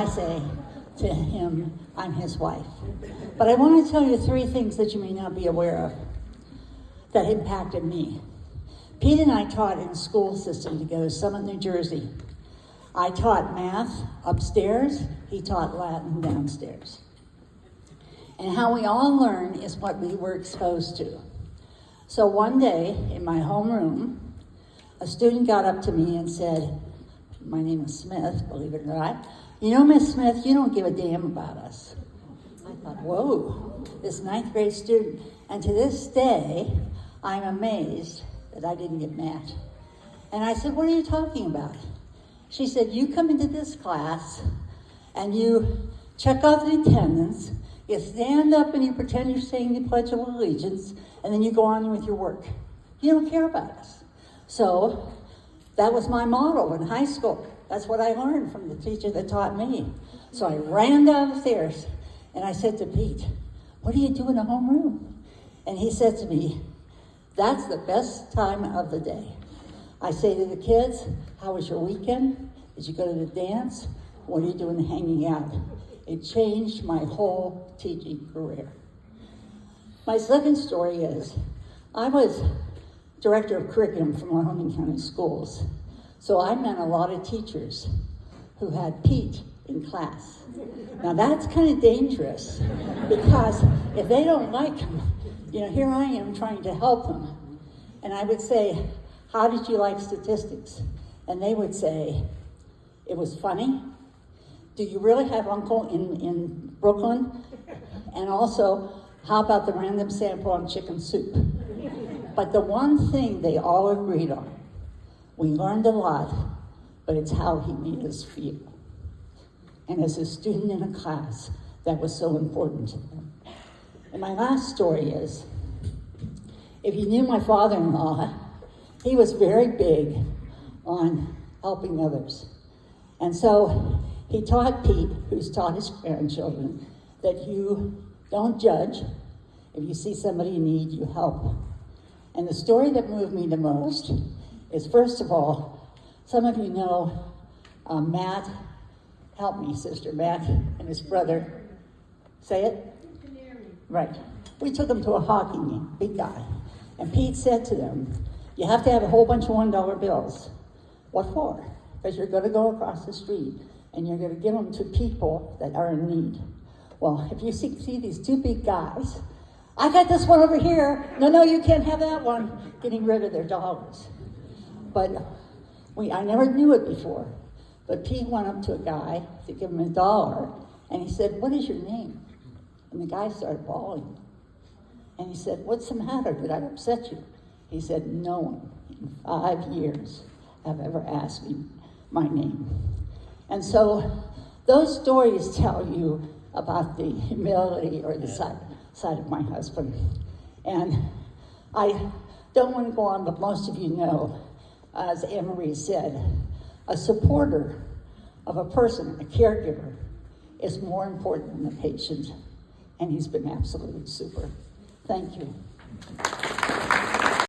I say to him, I'm his wife. But I want to tell you 3 things that you may not be aware of that impacted me. Pete and I taught in a school system together, Summit, New Jersey. I taught math upstairs, he taught Latin downstairs. And how we all learn is what we were exposed to. So one day in my homeroom, a student got up to me and said, my name is Smith, believe it or not, you know, Miss Smith, you don't give a damn about us. I thought, whoa, this 9th grade student. And to this day, I'm amazed that I didn't get mad. And I said, what are you talking about? She said, you come into this class and you check off the attendance, you stand up and you pretend you're saying the Pledge of Allegiance, and then you go on with your work. You don't care about us. So that was my model in high school. That's what I learned from the teacher that taught me. So I ran downstairs and I said to Pete, what do you do in a homeroom? And he said to me, that's the best time of the day. I say to the kids, how was your weekend? Did you go to the dance? What are you doing hanging out? It changed my whole teaching career. My second story is, I was director of curriculum for Mahoning County Schools. So I met a lot of teachers who had Pete in class. Now that's kind of dangerous because if they don't like him, you know, here I am trying to help them. And I would say, how did you like statistics? And they would say, it was funny. Do you really have uncle in Brooklyn? And also, how about the random sample on chicken soup? But the one thing they all agreed on, we learned a lot, but it's how he made us feel. And as a student in a class, that was so important to them. And my last story is, if you knew my father-in-law, he was very big on helping others. And so he taught Pete, who's taught his grandchildren, that you don't judge. If you see somebody in need, you help. And the story that moved me the most is, first of all, some of you know Matt, help me, Sister Matt, and his brother. Say it? Right. We took them to a hockey game, big guy. And Pete said to them, you have to have a whole bunch of $1 bills. What for? Because you're going to go across the street and you're going to give them to people that are in need. Well, if you see these 2 big guys, I got this one over here. No, you can't have that one. Getting rid of their dollars. But I never knew it before. But Pete went up to a guy to give him $1, and he said, what is your name? And the guy started bawling. And he said, what's the matter? Did I upset you? He said, no one in 5 years have ever asked me my name. And so those stories tell you about the humility or the side of my husband. And I don't want to go on, but most of you know, as Anne-Marie said, a supporter of a person, a caregiver, is more important than the patient. And he's been absolutely super. Thank you.